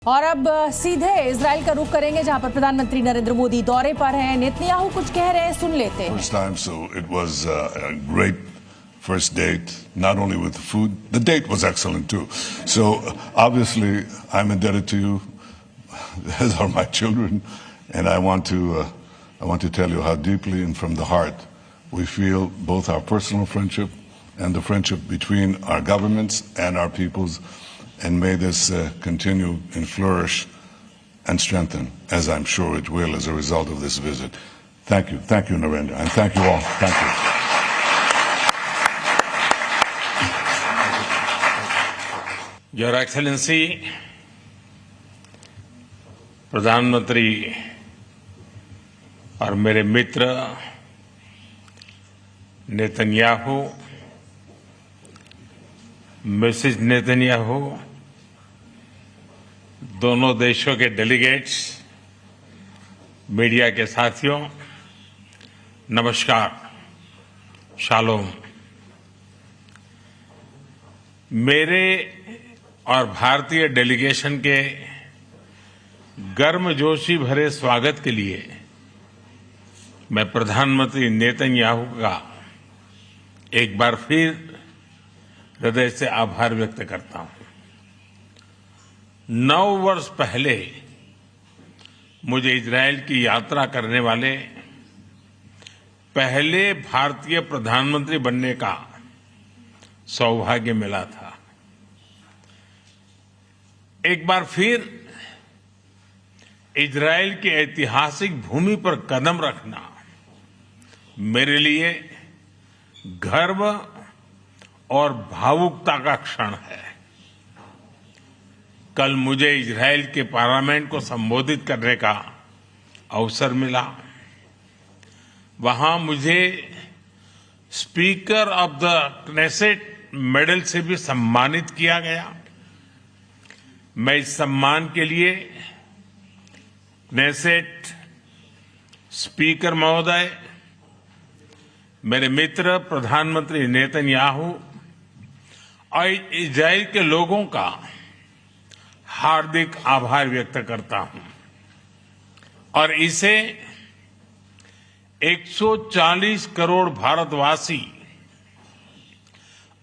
और अब सीधे इजराइल का रुख करेंगे, जहां पर प्रधानमंत्री नरेंद्र मोदी दौरे पर हैं। नेतन्याहू कुछ कह रहे हैं, सुन लेते हैं। First time, so it was a great first date, not only with the food, the date was excellent too. So obviously I'm indebted to you, as are my children, and I want to tell you how deeply and from the heart we feel both our personal friendship and the friendship between our governments and our peoples, and may this continue and flourish and strengthen, as I'm sure it will as a result of this visit. Thank you, Narendra, and thank you all. Thank you. Your Excellency, प्रधानमंत्री और मेरे मित्र Netanyahu, Mrs Netanyahu, दोनों देशों के delegates, media के साथियों, नमस्कार, shalom. मेरे और भारतीय डेलीगेशन के गर्मजोशी भरे स्वागत के लिए मैं प्रधानमंत्री नेतन्याहू का एक बार फिर हृदय से आभार व्यक्त करता हूं। 9 वर्ष पहले मुझे इजरायल की यात्रा करने वाले पहले भारतीय प्रधानमंत्री बनने का सौभाग्य मिला था। एक बार फिर इजरायल की ऐतिहासिक भूमि पर कदम रखना मेरे लिए गर्व और भावुकता का क्षण है। कल मुझे इजरायल के पार्लियामेंट को संबोधित करने का अवसर मिला। वहां मुझे speaker of the Knesset medal से भी सम्मानित किया गया। मैं इस सम्मान के लिए क्नेसेट स्पीकर महोदय, मेरे मित्र प्रधानमंत्री नेतन्याहू और इजरायल के लोगों का हार्दिक आभार व्यक्त करता हूं और इसे 140 करोड़ भारतवासी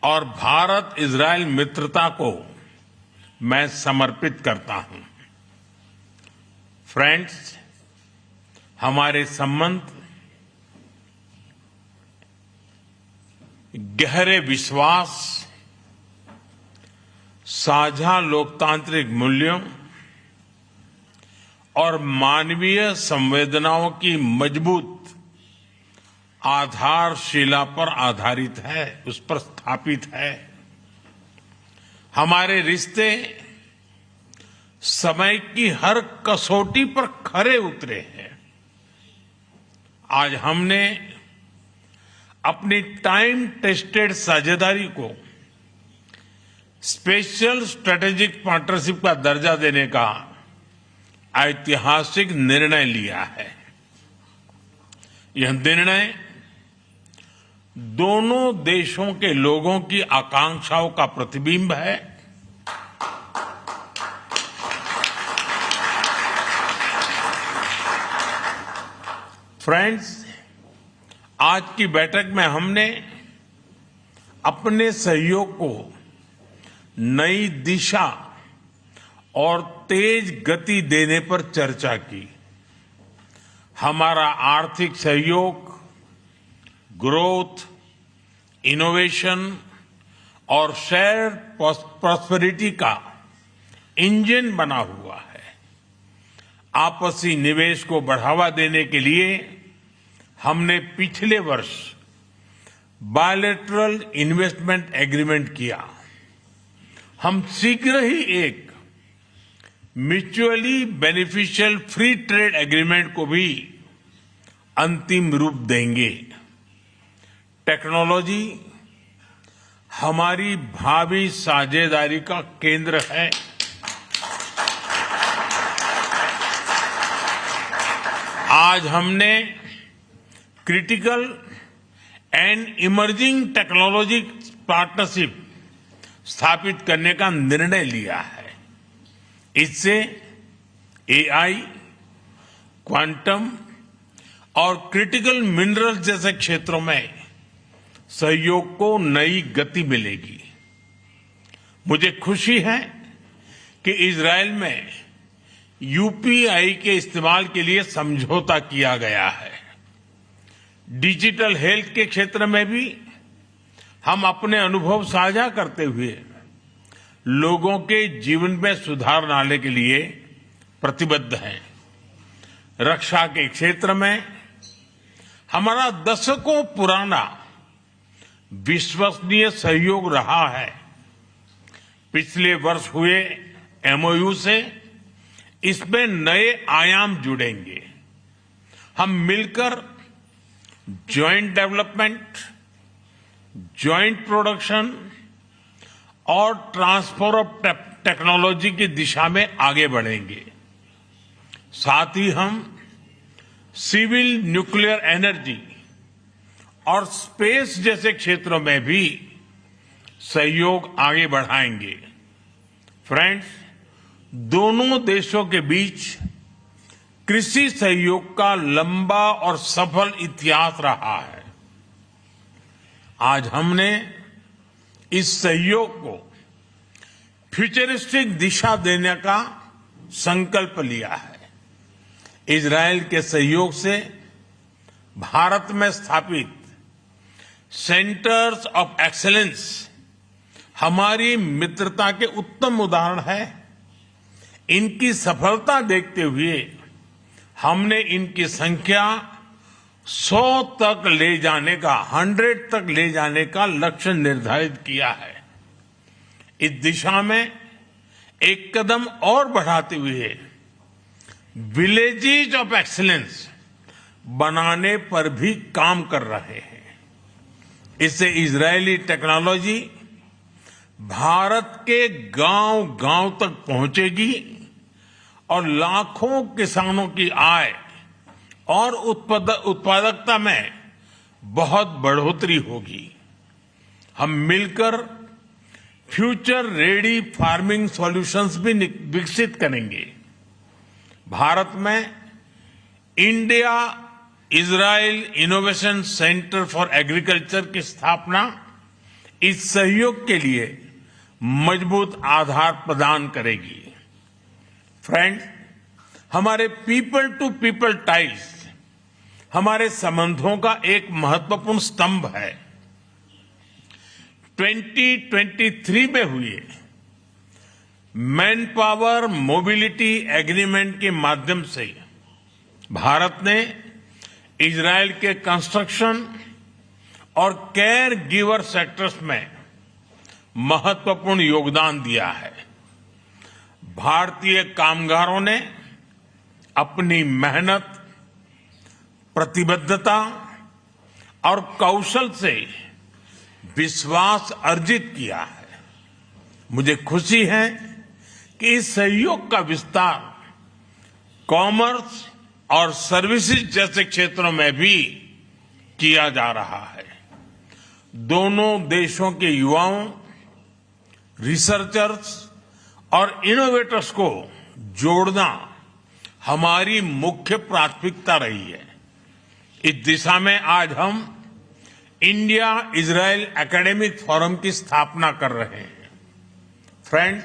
और भारत इजरायल मित्रता को मैं समर्पित करता हूं। फ्रेंड्स, हमारे संबंध गहरे विश्वास, साझा लोकतांत्रिक मूल्यों और मानवीय संवेदनाओं की मजबूत आधारशिला पर आधारित है, उस पर स्थापित है। हमारे रिश्ते समय की हर कसौटी पर खरे उतरे हैं। आज हमने अपनी टाइम टेस्टेड साझेदारी को स्पेशल स्ट्रेटेजिक पार्टनरशिप का दर्जा देने का ऐतिहासिक निर्णय लिया है। यह निर्णय दोनों देशों के लोगों की आकांक्षाओं का प्रतिबिंब है। फ्रेंड्स, आज की बैठक में हमने अपने सहयोग को नई दिशा और तेज गति देने पर चर्चा की। हमारा आर्थिक सहयोग ग्रोथ, इनोवेशन और शेयर प्रॉस्पेरिटी का इंजन बना हुआ है। आपसी निवेश को बढ़ावा देने के लिए हमने पिछले वर्ष बायलैटरल इन्वेस्टमेंट एग्रीमेंट किया। हम शीघ्र ही एक mutually beneficial free trade agreement को भी अंतिम रूप देंगे। टेक्नोलॉजी हमारी भावी साझेदारी का केंद्र है। आज हमने critical and emerging technology partnership स्थापित करने का निर्णय लिया है। इससे एआई, क्वांटम और क्रिटिकल मिनरल्स जैसे क्षेत्रों में सहयोग को नई गति मिलेगी। मुझे खुशी है कि इजरायल में यूपीआई के इस्तेमाल के लिए समझौता किया गया है। डिजिटल हेल्थ के क्षेत्र में भी हम अपने अनुभव साझा करते हुए लोगों के जीवन में सुधार लाने के लिए प्रतिबद्ध हैं। रक्षा के क्षेत्र में हमारा दशकों पुराना विश्वसनीय सहयोग रहा है। पिछले वर्ष हुए एमओयू से इसमें नए आयाम जुड़ेंगे। हम मिलकर जॉइंट डेवलपमेंट, जॉइंट प्रोडक्शन और ट्रांसफर ऑफ टेक्नोलॉजी की दिशा में आगे बढ़ेंगे। साथ ही हम सिविल न्यूक्लियर एनर्जी और स्पेस जैसे क्षेत्रों में भी सहयोग आगे बढ़ाएंगे। फ्रेंड्स, दोनों देशों के बीच कृषि सहयोग का लंबा और सफल इतिहास रहा है। आज हमने इस सहयोग को फ्यूचरिस्टिक दिशा देने का संकल्प लिया है। इजरायल के सहयोग से भारत में स्थापित सेंटर्स ऑफ एक्सीलेंस हमारी मित्रता के उत्तम उदाहरण है। इनकी सफलता देखते हुए हमने इनकी संख्या 100 तक ले जाने का 100 तक ले जाने का लक्ष्य निर्धारित किया है। इस दिशा में एक कदम और बढ़ाते हुए विलेजेस ऑफ एक्सीलेंस बनाने पर भी काम कर रहे हैं। इससे इजरायली टेक्नोलॉजी भारत के गांव-गांव तक पहुंचेगी और लाखों किसानों की आय और उत्पादकता में बहुत बढ़ोतरी होगी। हम मिलकर फ्यूचर रेडी फार्मिंग सॉल्यूशंस भी विकसित करेंगे। भारत में India Israel innovation centre for agriculture की स्थापना इस सहयोग के लिए मजबूत आधार प्रदान करेगी। फ्रेंड्स, हमारे पीपल टू पीपल टाइज हमारे संबंधों का एक महत्वपूर्ण स्तंभ है। 2023 में हुए मैन पावर मोबिलिटी एग्रीमेंट के माध्यम से भारत ने इजरायल के कंस्ट्रक्शन और केयर गिवर सेक्टर्स में महत्वपूर्ण योगदान दिया है। भारतीय कामगारों ने अपनी मेहनत, प्रतिबद्धता और कौशल से विश्वास अर्जित किया है। मुझे खुशी है कि इस सहयोग का विस्तार कॉमर्स और सर्विसेज जैसे क्षेत्रों में भी किया जा रहा है। दोनों देशों के युवाओं, रिसर्चर्स और इनोवेटर्स को जोड़ना हमारी मुख्य प्राथमिकता रही है। इस दिशा में आज हम इंडिया इजराइल एकेडमिक फोरम की स्थापना कर रहे हैं। फ्रेंड्स,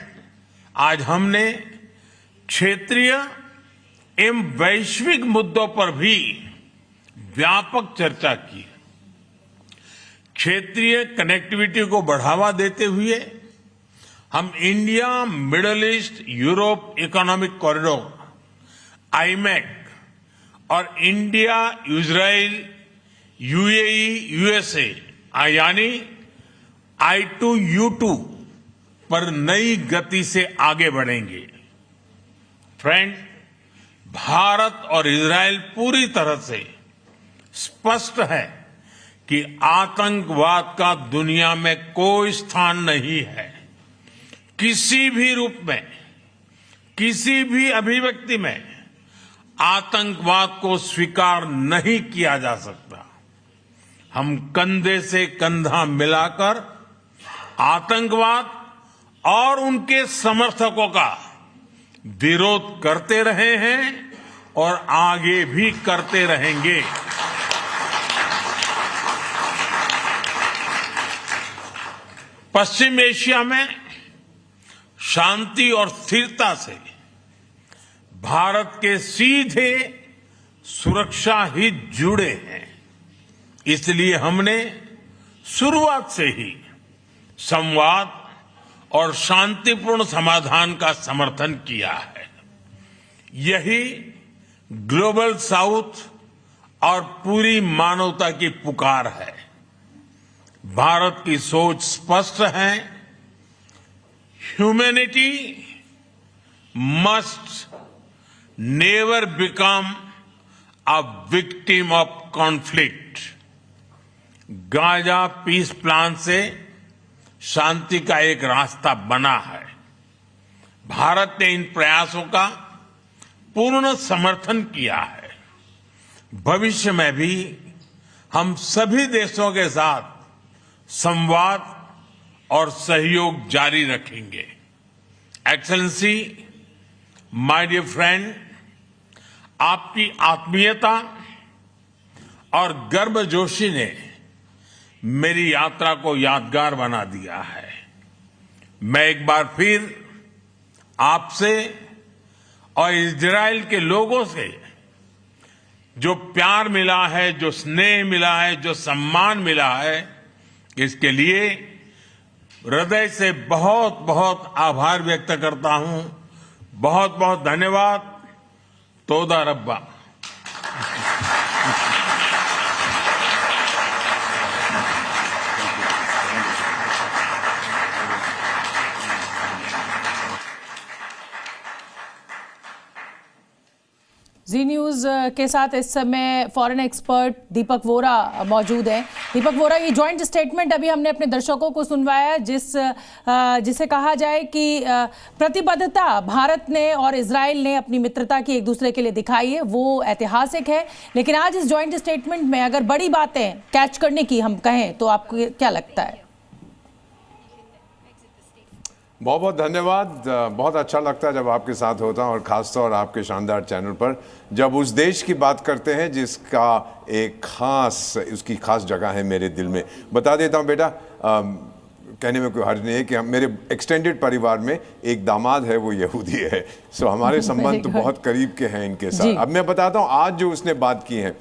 आज हमने क्षेत्रीय एवं वैश्विक मुद्दों पर भी व्यापक चर्चा की। क्षेत्रीय कनेक्टिविटी को बढ़ावा देते हुए हम India middle east Europe economic corridor IMEC और इंडिया इजराइल यूएई यूएसए यानी I2U2 पर नई गति से आगे बढ़ेंगे। फ्रेंड्स, भारत और इजराइल पूरी तरह से स्पष्ट है कि आतंकवाद का दुनिया में कोई स्थान नहीं है। किसी भी रूप में, किसी भी अभिव्यक्ति में आतंकवाद को स्वीकार नहीं किया जा सकता। हम कंधे से कंधा मिलाकर आतंकवाद और उनके समर्थकों का विरोध करते रहे हैं और आगे भी करते रहेंगे। पश्चिम एशिया में शांति और स्थिरता से भारत के सीधे सुरक्षा हित जुड़े हैं। इसलिए हमने शुरुआत से ही संवाद और शांतिपूर्ण समाधान का समर्थन किया है। यही ग्लोबल साउथ और पूरी मानवता की पुकार है। भारत की सोच स्पष्ट है, humanity must never become a victim of conflict. Gaza peace plan से शांति का एक रास्ता बना है। भारत ने इन प्रयासों का पूर्ण समर्थन किया है। भविष्य में भी हम सभी देशों के साथ संवाद और सहयोग जारी रखेंगे। एक्सेलेंसी, माय डियर फ्रेंड, आपकी आत्मीयता और गर्मजोशी ने मेरी यात्रा को यादगार बना दिया है। मैं एक बार फिर आपसे और इजराइल के लोगों से जो प्यार मिला है, जो स्नेह मिला है, जो सम्मान मिला है, इसके लिए हृदय से बहुत बहुत आभार व्यक्त करता हूं। बहुत बहुत धन्यवाद। तोदा रब्बा। जी न्यूज़ के साथ इस समय फॉरेन एक्सपर्ट दीपक वोरा मौजूद हैं। दीपक वोरा, ये जॉइंट स्टेटमेंट अभी हमने अपने दर्शकों को सुनवाया जिसे कहा जाए कि प्रतिबद्धता भारत ने और इजराइल ने अपनी मित्रता की एक दूसरे के लिए दिखाई है, वो ऐतिहासिक है। लेकिन आज इस जॉइंट स्टेटमेंट में अगर बड़ी बातें कैच करने की हम कहें तो आपको क्या लगता है? बहुत बहुत धन्यवाद। बहुत अच्छा लगता है जब आपके साथ होता हूँ और ख़ासतौर आपके शानदार चैनल पर जब उस देश की बात करते हैं जिसका एक उसकी खास जगह है मेरे दिल में। बता देता हूँ बेटा, कहने में कोई हर्ज नहीं है कि मेरे एक्सटेंडेड परिवार में एक दामाद है, वो यहूदी है। सो हमारे संबंध तो बहुत करीब के हैं इनके साथ। अब मैं बताता हूँ आज जो उसने बात की है,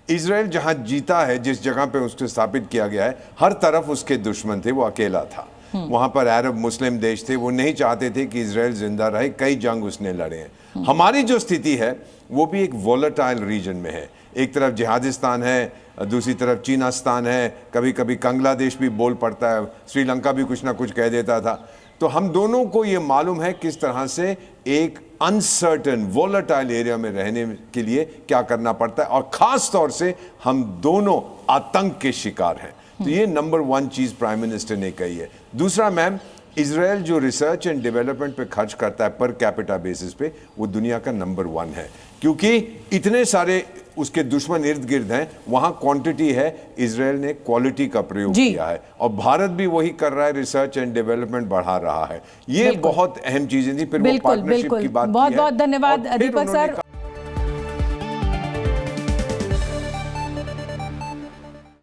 इजराइल जहाँ जीता है, जिस जगह पे उसको स्थापित किया गया है, हर तरफ उसके दुश्मन थे, वो अकेला था। वहां पर अरब मुस्लिम देश थे, वो नहीं चाहते थे कि इजराइल जिंदा रहे। कई जंग उसने लड़े हैं। हमारी जो स्थिति है वो भी एक वोलेटाइल रीजन में है। एक तरफ जिहादिस्तान है, दूसरी तरफ चीनास्तान है, कभी कभी बांग्लादेश भी बोल पड़ता है, श्रीलंका भी कुछ ना कुछ कह देता था। तो हम दोनों को ये मालूम है किस तरह से एक अनसर्टन वोलेटाइल एरिया में रहने के लिए क्या करना पड़ता है, और खास तौर से हम दोनों आतंक के शिकार हैं। तो ये नंबर 1 चीज प्राइम मिनिस्टर ने कही है। दूसरा, मैम, इजराइल जो रिसर्च एंड डेवलपमेंट पे खर्च करता है पर कैपिटा बेसिस पे, वो दुनिया का नंबर 1 है, क्योंकि इतने सारे उसके दुश्मन इर्द गिर्द हैं। वहां क्वांटिटी है, इजराइल ने क्वालिटी का प्रयोग किया है, और भारत भी वही कर रहा है, रिसर्च एंड डेवलपमेंट बढ़ा रहा है। ये बहुत अहम चीजें थी। फिर वो पार्टनरशिप की बात की है। बहुत बहुत धन्यवाद दीपक सर।